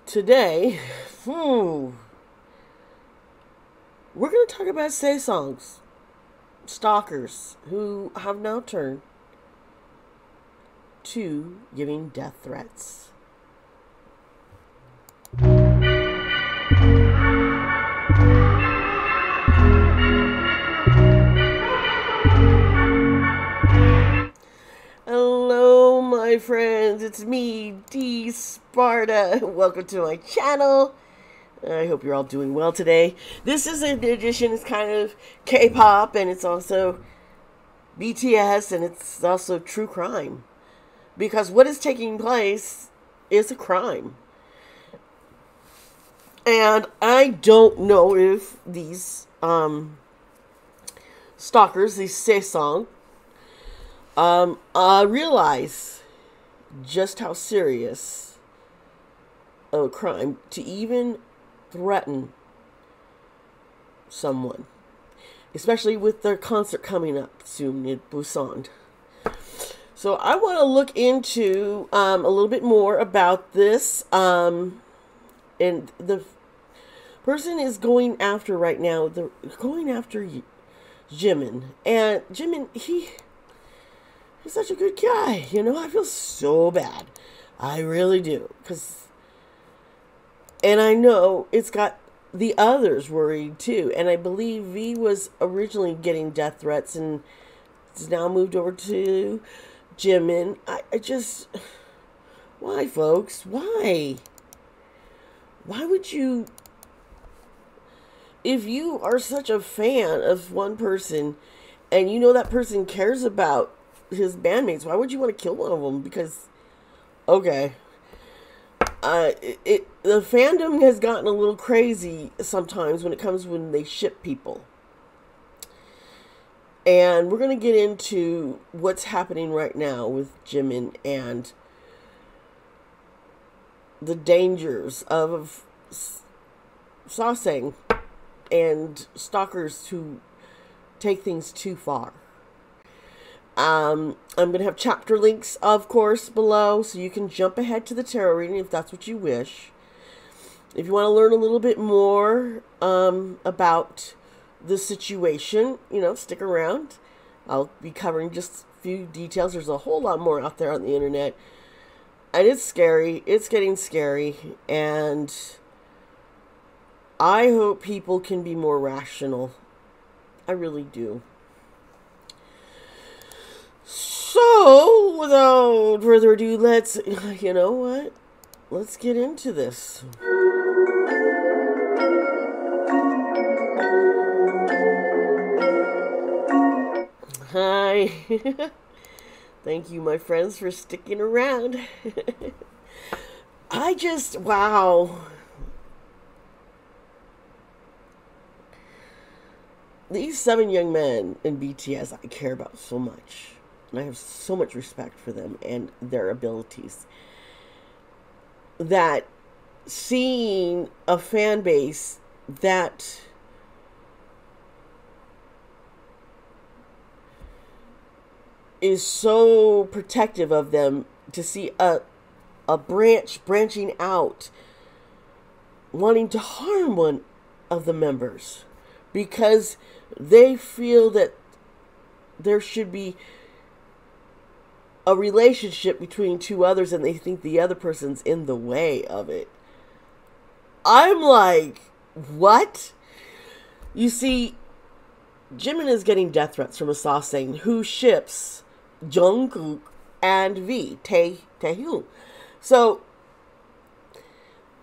Today, we're going to talk about Sasaengs, stalkers who have now turned to giving death threats. Hello, my friends. It's me, Dee Sparta. Welcome to my channel. I hope you're all doing well today. This is an edition. It's kind of K-pop, and it's also BTS, and it's also true crime. Because what is taking place is a crime. And I don't know if these stalkers, these Sasaeng, realize just how serious a crime to even threaten someone, especially with their concert coming up soon in Busan. So I want to look into a little bit more about this, and the person is going after right now. They're going after Jimin, and Jimin, he's such a good guy, you know. I feel so bad, I really do, and I know it's got the others worried too. And I believe V was originally getting death threats and it's now moved over to Jimin. I just, why, folks? Why would you, if you are such a fan of one person and you know that person cares about his bandmates, why would you want to kill one of them? Because, okay, the fandom has gotten a little crazy sometimes when they ship people. And we're going to get into what's happening right now with Jimin and the dangers of Sasaeng and stalkers who take things too far. I'm going to have chapter links, of course, below, so you can jump ahead to the tarot reading if that's what you wish. If you want to learn a little bit more about the situation, you know, stick around. I'll be covering just a few details. There's a whole lot more out there on the internet. And it's scary. It's getting scary. And I hope people can be more rational. I really do. So, without further ado, you know what? Let's get into this. Hi. Thank you, my friends, for sticking around. Wow. These 7 young men in BTS I care about so much. And I have so much respect for them and their abilities, that seeing a fan base that is so protective of them, to see a branching out, wanting to harm one of the members because they feel that there should be a relationship between two others and they think the other person's in the way of it. I'm like, what? You see, Jimin is getting death threats from a Sasaeng who ships Jungkook and V, Taehyung. So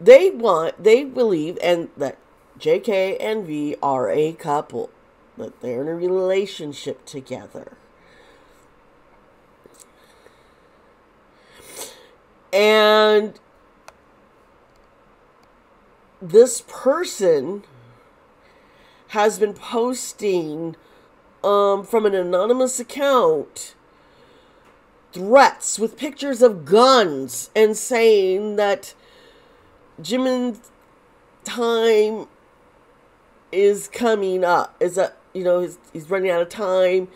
they believe, and that JK and V are a couple, that they're in a relationship together. And this person has been posting from an anonymous account threats with pictures of guns and saying that Jimin's time is coming up. He's running out of time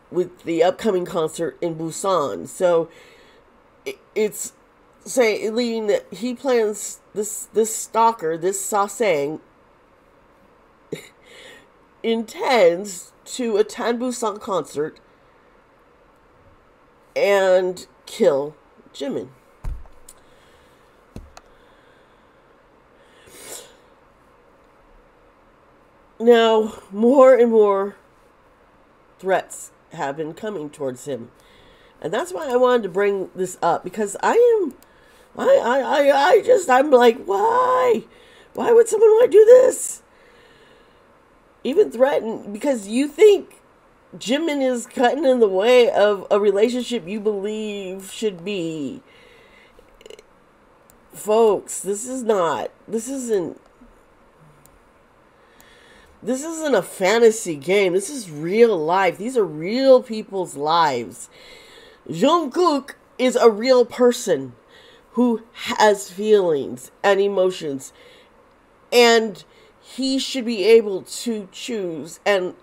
with the upcoming concert in Busan. So it's saying that he plans this stalker, this Sasaeng, intends to attend Busan concert and kill Jimin. Now, more and more threats have been coming towards him. And that's why I wanted to bring this up, because I'm like, why? Why would someone want to do this? Even threaten, because you think Jimin is cutting in the way of a relationship you believe should be. Folks, this isn't a fantasy game. This is real life. These are real people's lives. Jungkook is a real person who has feelings and emotions, and he should be able to choose and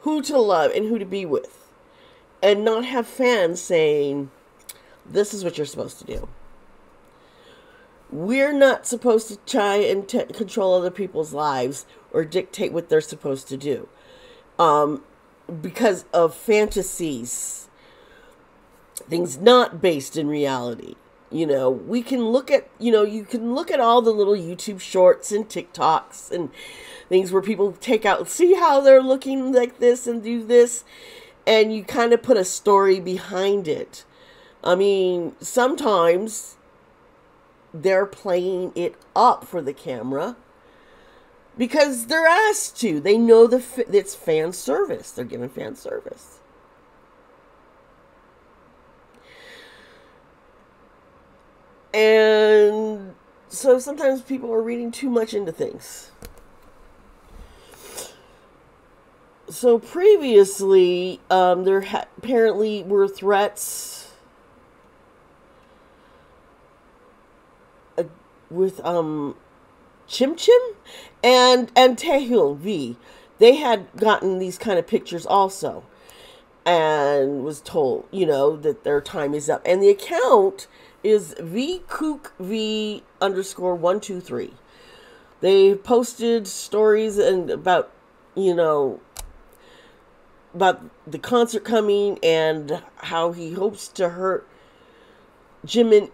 who to love and who to be with, and not have fans saying, this is what you're supposed to do. We're not supposed to try and control other people's lives or dictate what they're supposed to do because of fantasies, things not based in reality. We can look at, you can look at all the little YouTube shorts and TikToks and things where people take out, see how they're looking like this and do this, and you kind of put a story behind it. I mean, sometimes they're playing it up for the camera because they're asked to. They know it's fan service. They're giving fan service. And so sometimes people are reading too much into things. So previously, there apparently were threats with Chim Chim and Taehyung V. They had gotten these kind of pictures also, and was told, that their time is up. And the account is TaeKook _123. They posted stories and about the concert coming and how he hopes to hurt Jimin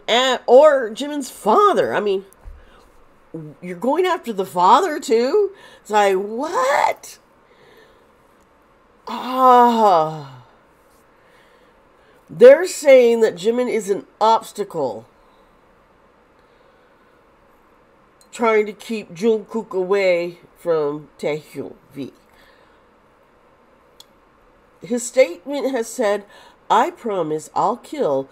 or Jimin's father. I mean, you're going after the father too? It's like, what? They're saying that Jimin is an obstacle trying to keep Jungkook away from Taehyung V. His statement has said, I promise I'll kill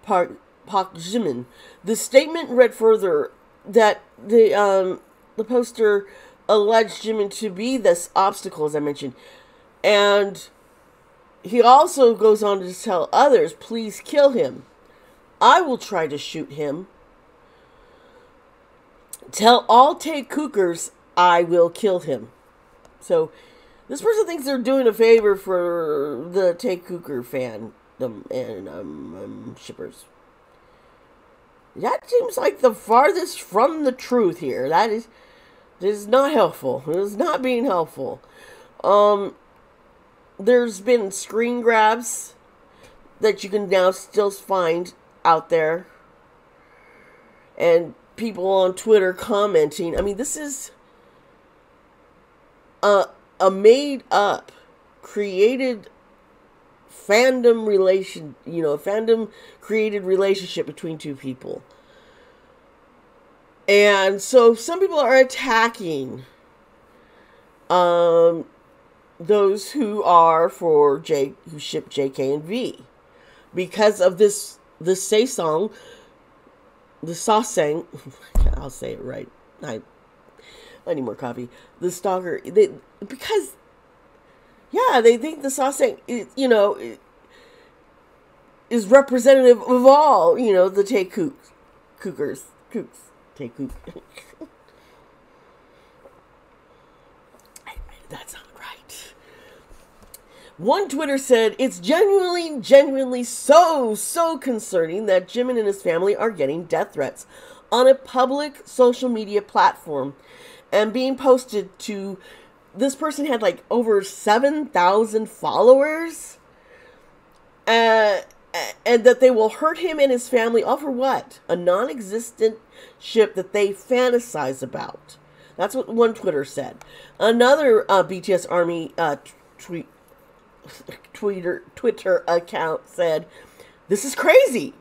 Park Jimin. The statement read further that the poster alleged Jimin to be this obstacle, as I mentioned. And he also goes on to tell others, please kill him. I will try to shoot him. Tell all TaeKookers I will kill him. So this person thinks they're doing a favor for the TaeKooker fandom and shippers. That seems like the farthest from the truth here. That is not helpful. It is not being helpful. There's been screen grabs that you can now still find out there. And people on Twitter commenting. I mean, this is a made-up, created fandom relation, fandom-created relationship between two people. And so some people are attacking those who are who ship JK and V because of this Sasaeng, the Sasaeng, I'll say it right. I need more coffee. The stalker, because they think the Sasaeng, is representative of all, the TaeKookers, TaeKook. That's not right. One Twitter said, it's genuinely so concerning that Jimin and his family are getting death threats on a public social media platform and being posted to, this person had like over 7,000 followers, and that they will hurt him and his family all for what? A non-existent ship that they fantasize about. That's what one Twitter said. Another BTS Army Twitter account said, this is crazy.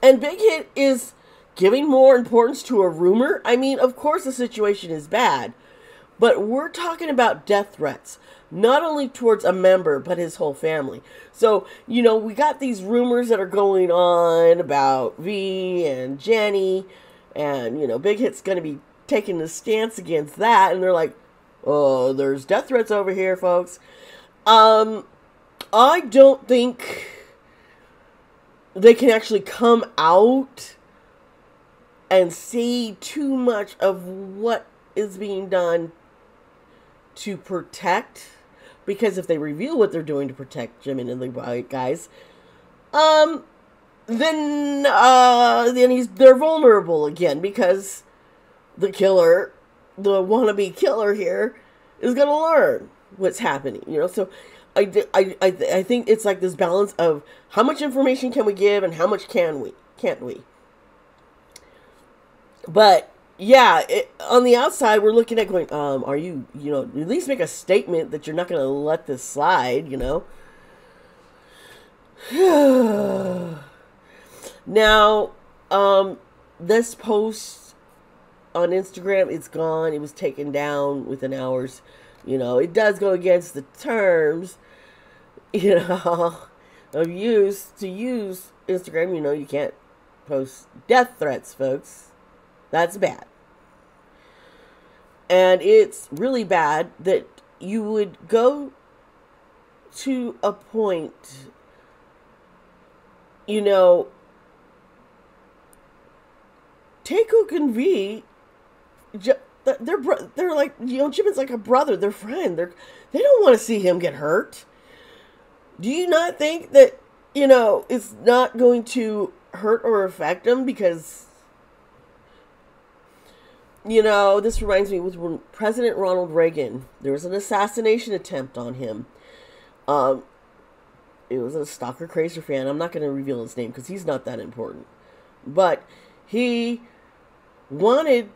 And Big Hit is giving more importance to a rumor. I mean, of course the situation is bad, but we're talking about death threats, not only towards a member, but his whole family. So, you know, we got these rumors that are going on about V and Jenny, and, you know, Big Hit's going to be taking a stance against that, and they're like, oh, there's death threats over here, folks. I don't think they can actually come out and see too much of what is being done to protect, because if they reveal what they're doing to protect Jimin and the guys, then they're vulnerable again, because the killer, the wannabe killer here, is going to learn what's happening, you know. So I think it's like this balance of how much information can we give and how much can't we. But yeah, on the outside, we're looking at going, are you know, at least make a statement that you're not going to let this slide, you know. Now, this post on Instagram, it's gone. It was taken down within hours. You know, it does go against the terms, you know, of use Instagram. You know, you can't post death threats, folks. That's bad. And it's really bad that you would go to a point, you know, TaeKook and V, they're like, you know, Jimin's like a brother, they're friend. They don't want to see him get hurt. Do you not think that, you know, it's not going to hurt or affect him? Because, you know, this reminds me with when President Ronald Reagan, there was an assassination attempt on him. It was a stalker crazer fan. I'm not going to reveal his name because he's not that important. But he wanted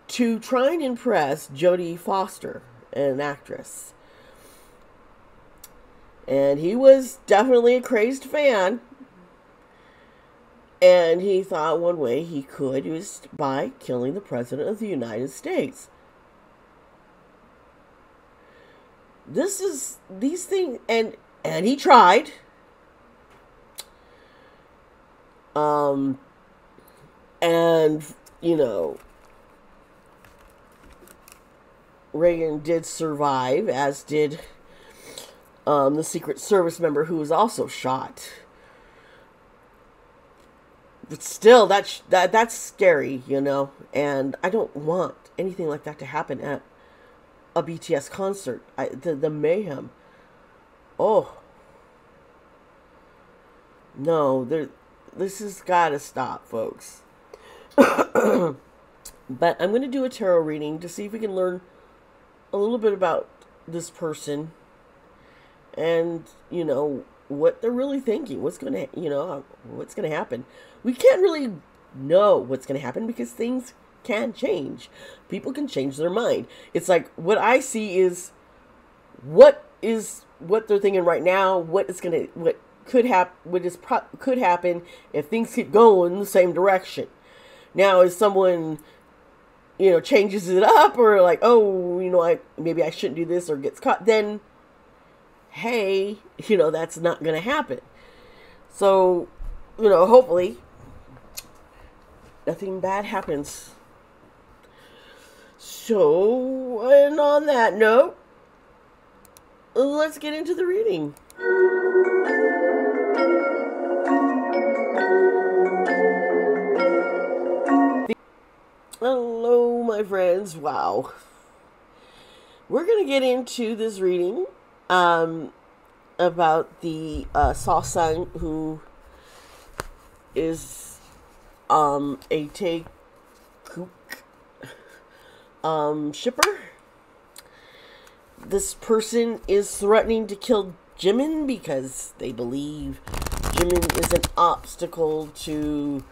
to try and impress Jodie Foster, an actress. And he was definitely a crazed fan. And he thought one way he could was by killing the President of the United States. These things, and he tried. And, you know, Reagan did survive, as did the Secret Service member who was also shot. But still, that's scary, you know, and I don't want anything like that to happen at a BTS concert. The mayhem. Oh. No, this has got to stop, folks. But I'm going to do a tarot reading to see if we can learn a little bit about this person and, you know, what they're really thinking. What's going to, you know, what's going to happen. We can't really know what's going to happen because things can change. People can change their mind. It's like what I see is what they're thinking right now, what could happen if things keep going in the same direction. Now, if someone, you know, changes it up or like, oh, you know, maybe I shouldn't do this or gets caught, then, hey, you know, that's not going to happen. So, you know, hopefully nothing bad happens. So, and on that note, let's get into the reading. Hello, my friends. Wow. We're going to get into this reading. about the Sasaeng, who is a TaeKook shipper. This person is threatening to kill Jimin because they believe Jimin is an obstacle to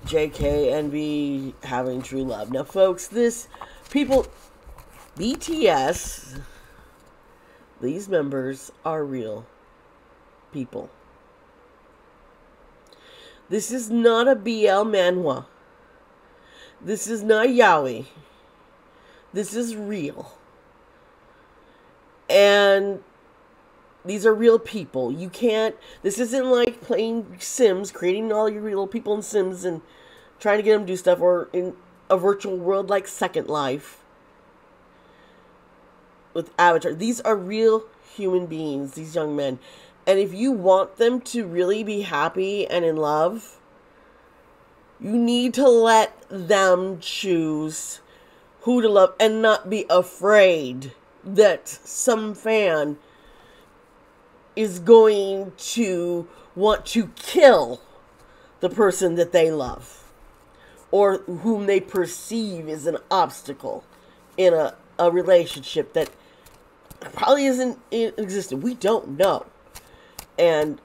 JK and B having true love. Now, folks, BTS, these members are real people. This is not a BL manhwa. This is not yaoi. This is real. And these are real people. This isn't like playing Sims, creating all your real people in Sims and trying to get them to do stuff, or in a virtual world like Second Life with Avatar. These are real human beings, these young men. And if you want them to really be happy and in love, you need to let them choose who to love and not be afraid that some fan is going to want to kill the person that they love or whom they perceive as an obstacle in a relationship that probably isn't existent. We don't know. And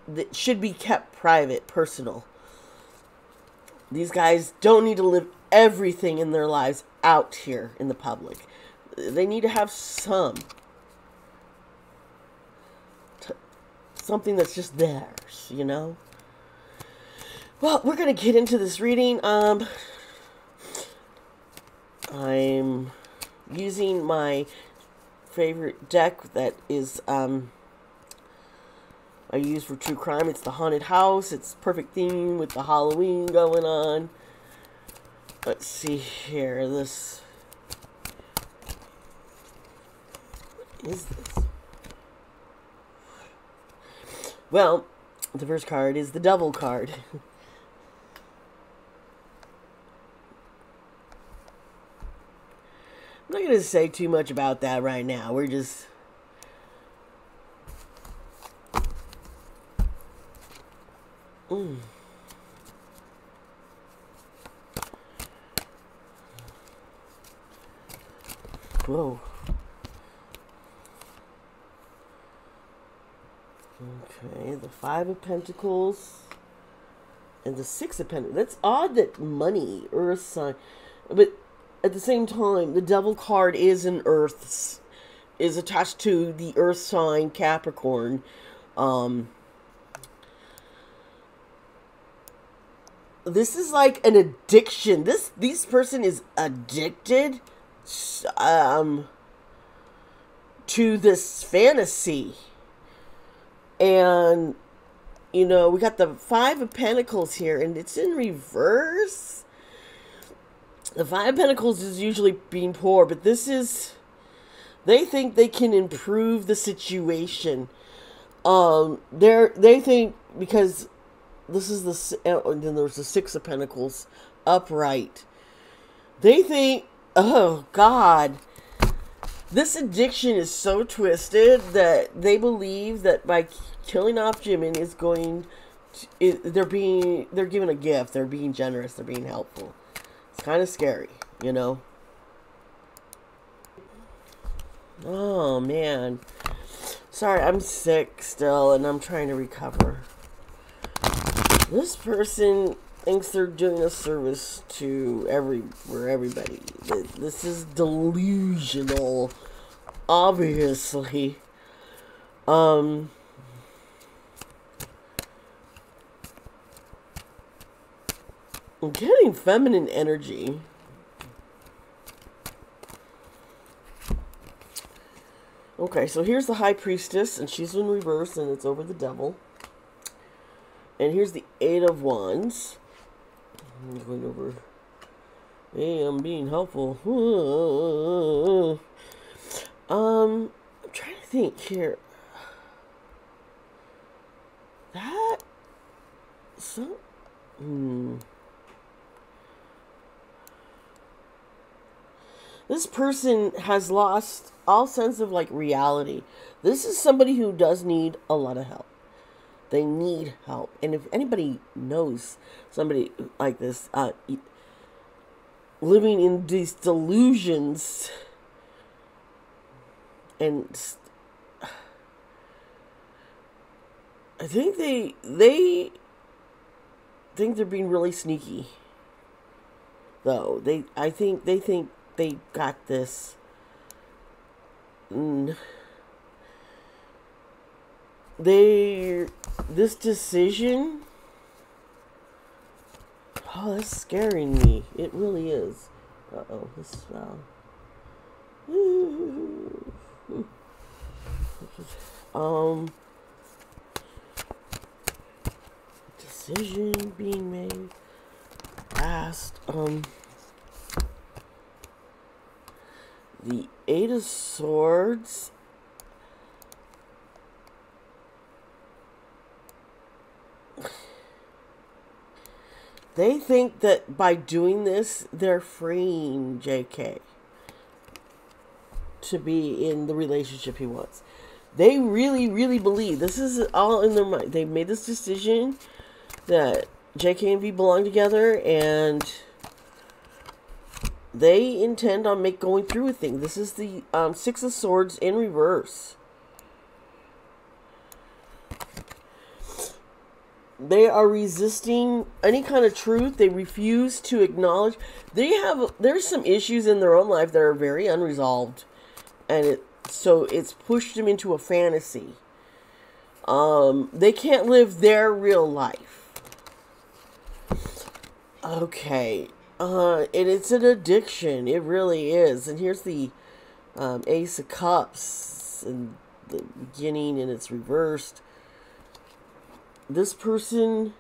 that should be kept private, personal. These guys don't need to live everything in their lives out here in the public. They need to have something that's just theirs, you know? Well, we're going to get into this reading. I'm using my favorite deck that is, I use for true crime. It's the Haunted House. It's perfect theme with the Halloween going on. Let's see here. What is this? Well, the first card is the Devil card. I'm not going to say too much about that right now. We're just... Whoa. Okay, the Five of Pentacles and the Six of Pentacles. That's odd that money, Earth sign, but at the same time, the Devil card is is attached to the Earth sign Capricorn. This is like an addiction. This person is addicted to this fantasy. And, you know, we got the Five of Pentacles here, and it's in reverse. The Five of Pentacles is usually being poor, but this is... They think they can improve the situation. They think, because this is the... And then there's the Six of Pentacles upright. They think, oh, God... This addiction is so twisted that they believe that by killing off Jimin is going to, they're given a gift. They're being generous. They're being helpful. It's kind of scary, you know. Oh, man. Sorry, I'm sick still, and I'm trying to recover. This person thinks they're doing a service to everybody. This is delusional, obviously. I'm getting feminine energy. Okay, so here's the High Priestess, and she's in reverse, and it's over the Devil. And here's the Eight of Wands. I'm going over. Hey, I'm being helpful. I'm trying to think here. This person has lost all sense of like reality. This is somebody who does need a lot of help. They need help. And if anybody knows somebody like this, living in these delusions and I think they think they're being really sneaky. Though I think they got this. This decision. Oh, that's scaring me. It really is. Uh-oh, this fell. Decision being made. Fast. The Eight of Swords. They think that by doing this, they're freeing JK to be in the relationship he wants. They really, really believe, this is all in their mind. They made this decision that JK and V belong together, and they intend on going through with things. This is the Six of Swords in reverse. They are resisting any kind of truth. They refuse to acknowledge. There's some issues in their own life that are very unresolved, and so it's pushed them into a fantasy. They can't live their real life. Okay, and it's an addiction. It really is. And here's the Ace of Cups in the beginning, and it's reversed. This person,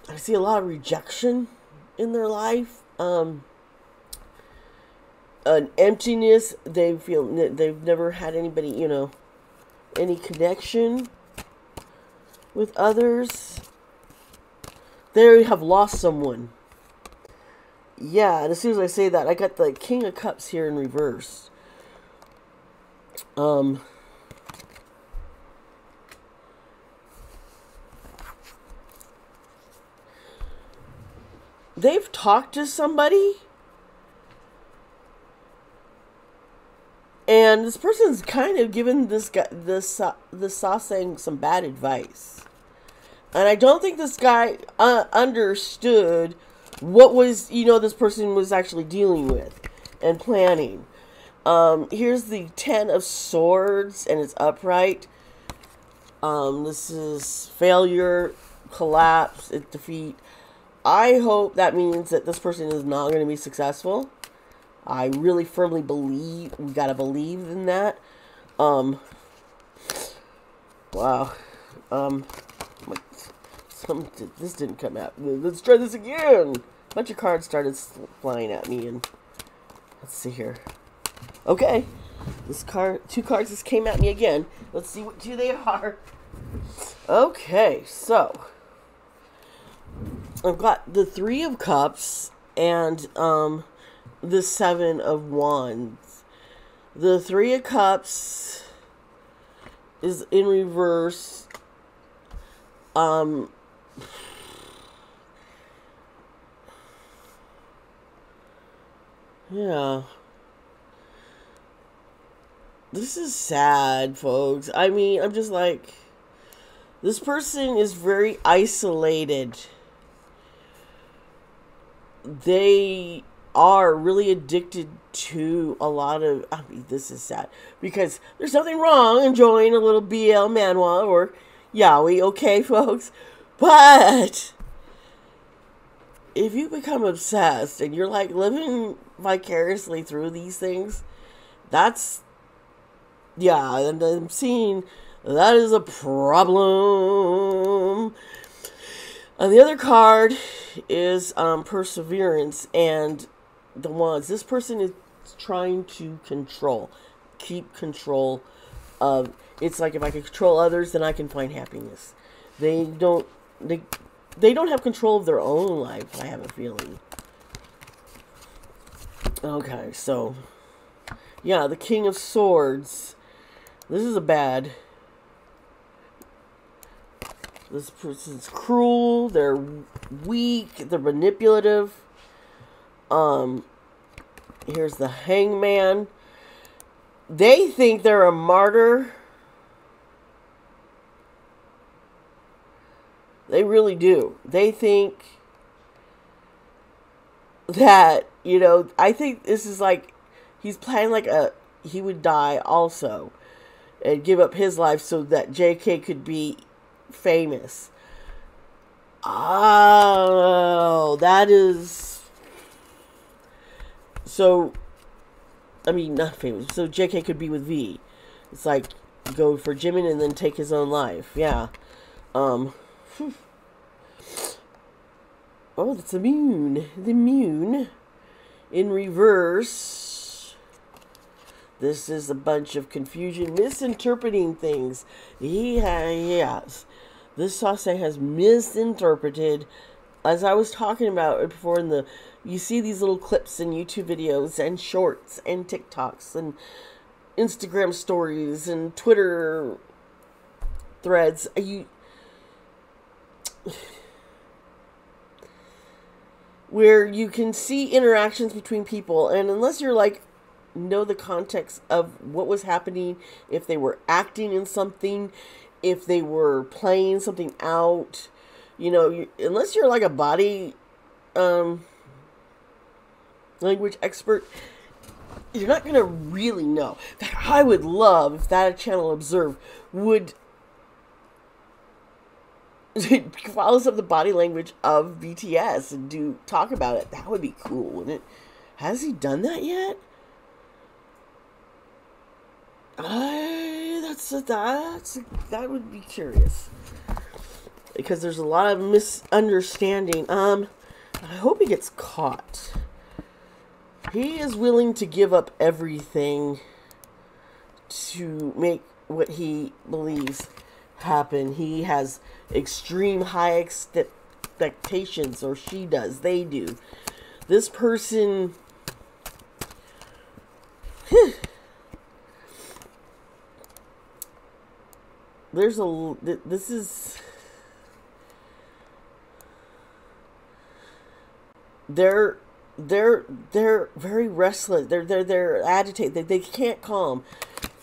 I see a lot of rejection in their life. An emptiness. They feel they've never had anybody, any connection with others. They have lost someone. Yeah, and as soon as I say that, I got the King of Cups here in reverse. They've talked to somebody, and this person's kind of given this guy, this Sasaeng, some bad advice. And I don't think this guy understood what was, this person was actually dealing with and planning. Here's the Ten of Swords, and it's upright. This is failure, collapse, defeat. I hope that means that this person is not going to be successful. I really firmly believe, we got to believe in that. Wow. This didn't come out. Let's try this again. A bunch of cards started flying at me, and let's see here. Okay. Two cards just came at me again. Let's see what two they are. Okay, so I've got the Three of Cups and the Seven of Wands. The Three of Cups is in reverse. Yeah. This is sad, folks. I mean, I'm just like, this person is very isolated. They are really addicted to a lot of, I mean, this is sad, because there's nothing wrong enjoying a little BL manhwa or yaoi, okay, folks? But if you become obsessed and you're like living vicariously through these things, that's, yeah, and I'm seeing that is a problem. And the other card is Perseverance and the Wands. This person is trying to keep control of, it's like if I can control others, then I can find happiness. They they don't have control of their own life, I have a feeling. Okay, so yeah, the King of Swords. This is a bad. This person's cruel, they're weak, they're manipulative. Here's the Hangman. They think they're a martyr. They really do. They think that, you know, I think this is like, he's planning like he would die also and give up his life so that JK could be famous. Oh, that is... So, I mean, not famous. So JK could be with V. It's like, go for Jimin and then take his own life. Yeah. Oh, that's the moon. The moon. In reverse. This is a bunch of confusion, misinterpreting things. Yes. This Sasaeng has misinterpreted, as I was talking about before in the, you see these little clips in YouTube videos and shorts and TikToks and Instagram stories and Twitter threads. Where you can see interactions between people, and unless you're like, know the context of what was happening, if they were acting in something, if they were playing something out, you know, unless you're like a body language expert, you're not going to really know. I would love if that channel Observe would follow some of the body language of BTS and talk about it. That would be cool, wouldn't it? Has he done that yet? That would be curious, because there's a lot of misunderstanding. I hope he gets caught. He is willing to give up everything to make what he believes happen. He has extreme high expectations, or she does. They do. This person. This is, they're very restless. They're agitated. They can't calm.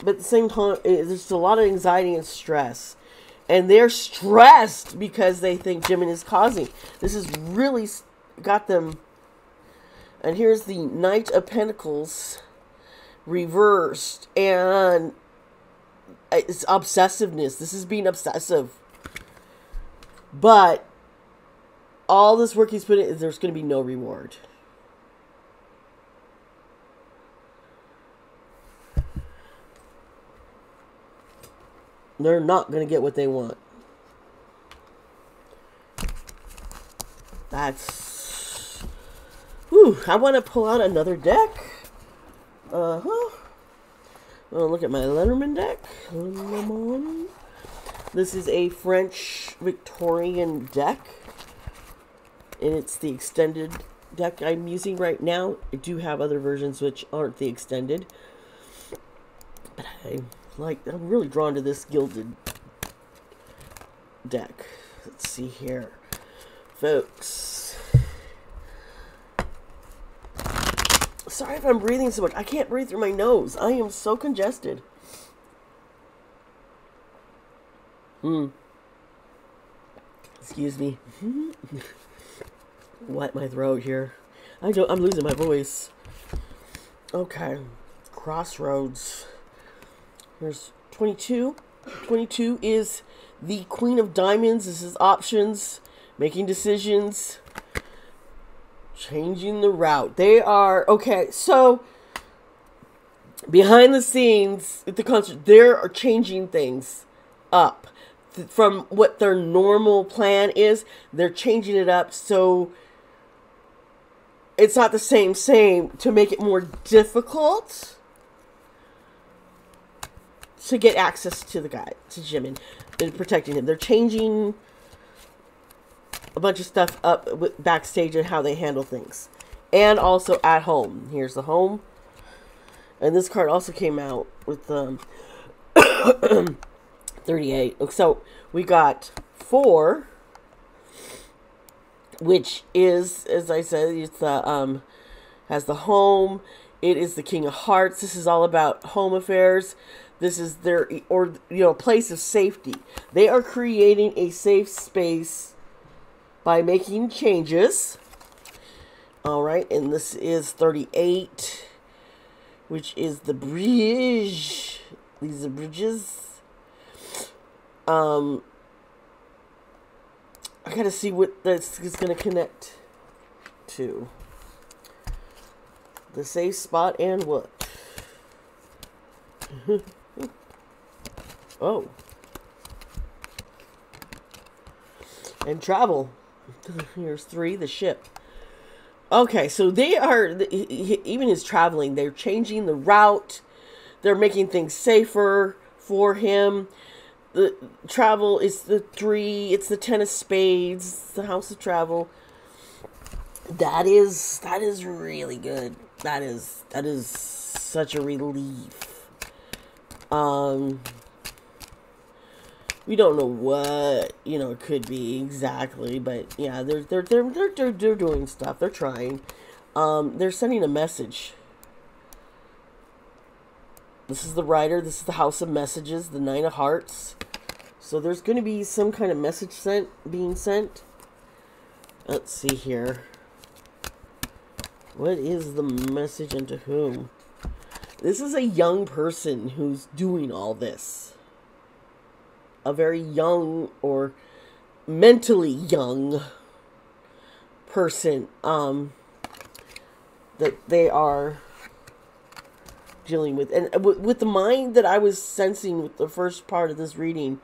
But at the same time, there's a lot of anxiety and stress. And they're stressed because they think Jimin is causing. This has really got them. And here's the Knight of Pentacles reversed. And it's obsessiveness. This is being obsessive. But all this work he's put in, there's going to be no reward. They're not going to get what they want. That's... Whew, I want to pull out another deck. I'll look at my Letterman deck. This is a French Victorian deck. And it's the extended deck I'm using right now. I do have other versions which aren't the extended. But I'm really drawn to this gilded deck. Let's see here. Folks. Sorry if I'm breathing so much. I can't breathe through my nose. I am so congested. Excuse me. Wet my throat here. I'm losing my voice. Okay. Crossroads. Here's 22. 22 is the Queen of Diamonds. This is options, making decisions, changing the route. They are, okay, so behind the scenes at the concert, they are changing things up from what their normal plan is. They're changing it up so it's not the same to make it more difficult to get access to the guy, to Jimin, and protecting him. They're changing a bunch of stuff up backstage and how they handle things. And also at home. Here's the home. And this card also came out with 38. So we got 4, which is, as I said, it's the has the home. It is the King of Hearts. This is all about home affairs. This is their, or place of safety. They are creating a safe space by making changes. All right, and this is 38, which is the bridge. These are bridges. I gotta see what this is gonna connect to. The safe spot and what? Oh. And travel. Here's 3, the ship. Okay, so they are, even his traveling, they're changing the route. They're making things safer for him. The travel is the 3, it's the 10 of spades, the house of travel. That is really good. That is such a relief. We don't know what it could be exactly, but yeah, they're doing stuff. They're trying. They're sending a message. This is the Rider. This is the House of Messages, the 9 of Hearts. So there's going to be some kind of message being sent. Let's see here. What is the message and to whom? This is a young person who's doing all this. A very young or mentally young person that they are dealing with. And with the mind that I was sensing with the first part of this reading,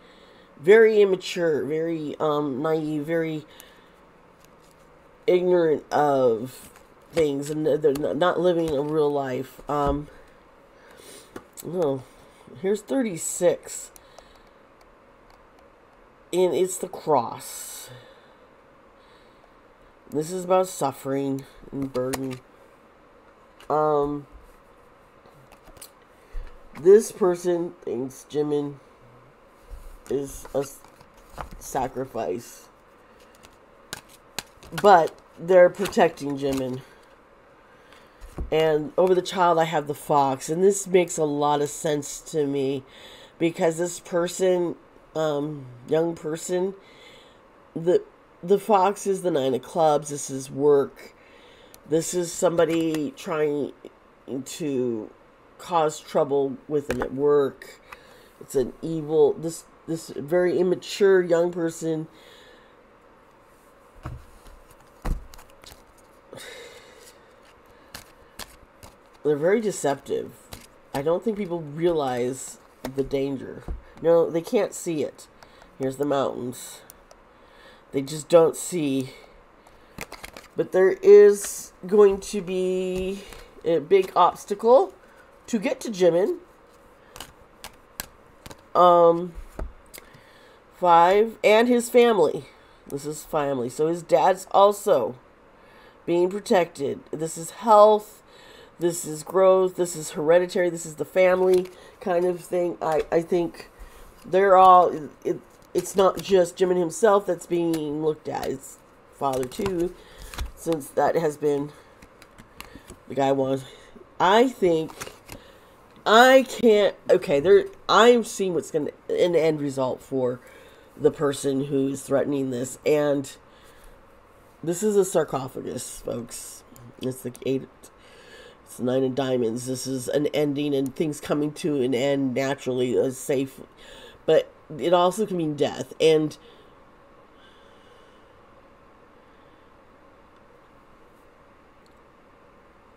very immature, very naive, very ignorant of things, and they're not living a real life. No, here's 36, and it's the cross. This is about suffering and burden. This person thinks Jimin is a sacrifice, but they're protecting Jimin. And over the child, I have the fox. And this makes a lot of sense to me, because this person, young person, the fox is the 9 of clubs. This is work. This is somebody trying to cause trouble with him at work. It's an evil, this very immature young person. They're very deceptive. I don't think people realize the danger. No, they can't see it. Here's the mountains. They just don't see. But there is going to be a big obstacle to get to Jimin. 5, and his family. This is family. So his dad's also being protected. This is health. This is growth. This is hereditary. This is the family kind of thing. I think they're all, it's not just Jimin himself that's being looked at. It's father too, since that has been the guy was. I think I can't, okay, I'm seeing what's going to, an end result for the person who's threatening this. And this is a sarcophagus, folks. It's the 8, it's the 9 of diamonds. This is an ending and things coming to an end naturally, safe. But it also can mean death. And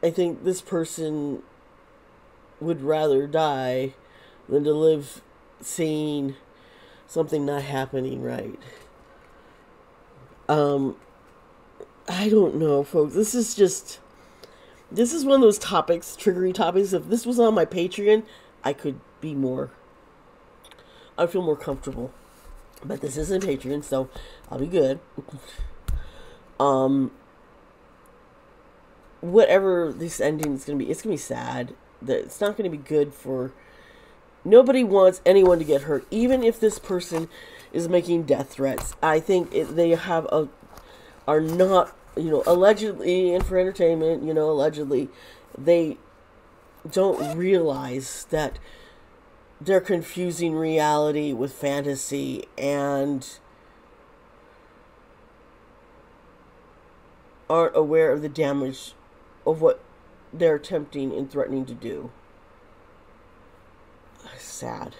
I think this person would rather die than to live seeing something not happening right. I don't know, folks. This is one of those topics, triggery topics. If this was on my Patreon, I'd feel more comfortable. But this isn't Patreon, so I'll be good. Whatever this ending is going to be, it's going to be sad. It's not going to be good for... Nobody wants anyone to get hurt, even if this person is making death threats. I think they are not, allegedly, and for entertainment, allegedly, they don't realize that they're confusing reality with fantasy and aren't aware of the damage of what they're attempting and threatening to do. Sad.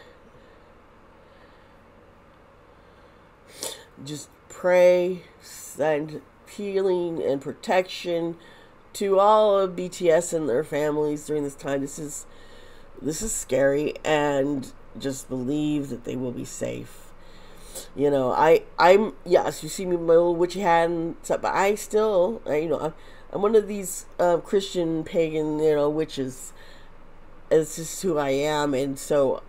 Just pray, send healing and protection to all of BTS and their families during this time. This is scary, and just believe that they will be safe. I'm yes, you see me with my little witchy hat and stuff, but I still, I'm one of these Christian pagan, witches. It's just who I am, and so,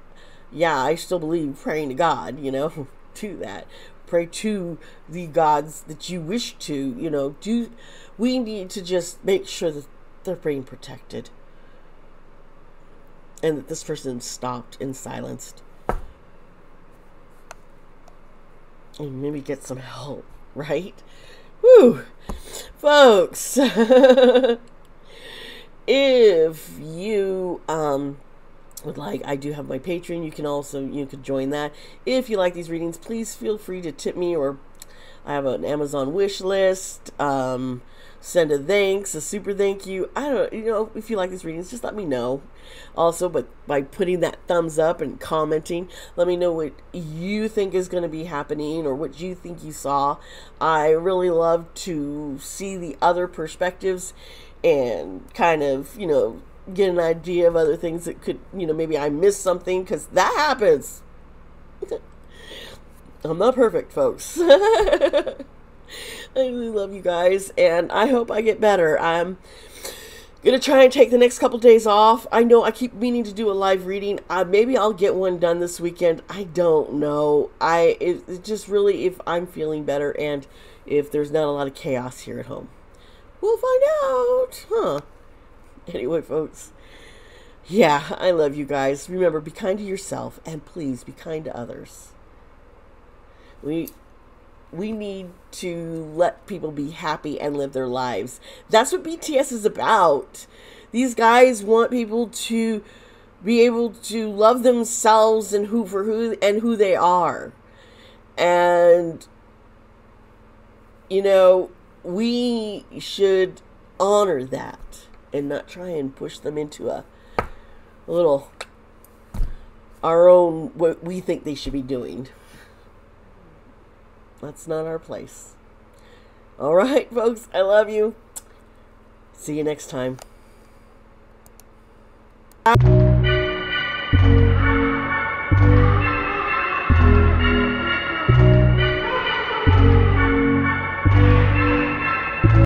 yeah, I still believe praying to God, to that. Pray to the gods that you wish to, we need to just make sure that they're being protected. And that this person stopped and silenced. And maybe get some help, right? Woo! Folks, if you would like, I do have my Patreon. You could join that. If you like these readings, please feel free to tip me, or I have an Amazon wish list. Send a thanks, a super thank you. I don't, if you like these readings, just let me know. Also, but by putting that thumbs up and commenting, let me know what you think is going to be happening or what you think you saw. I really love to see the other perspectives and kind of, get an idea of other things that could, maybe I missed something, because that happens. I'm not perfect, folks. I really love you guys, and I hope I get better. I'm gonna try and take the next couple days off. I know I keep meaning to do a live reading. Maybe I'll get one done this weekend. I don't know. It's just really if I'm feeling better and if there's not a lot of chaos here at home. We'll find out, huh? Anyway, folks. Yeah, I love you guys. Remember, be kind to yourself, and please be kind to others. We need to let people be happy and live their lives. That's what BTS is about. These guys want people to be able to love themselves and who they are. And we should honor that and not try and push them into a little our own what we think they should be doing. That's not our place. All right, folks, I love you. See you next time.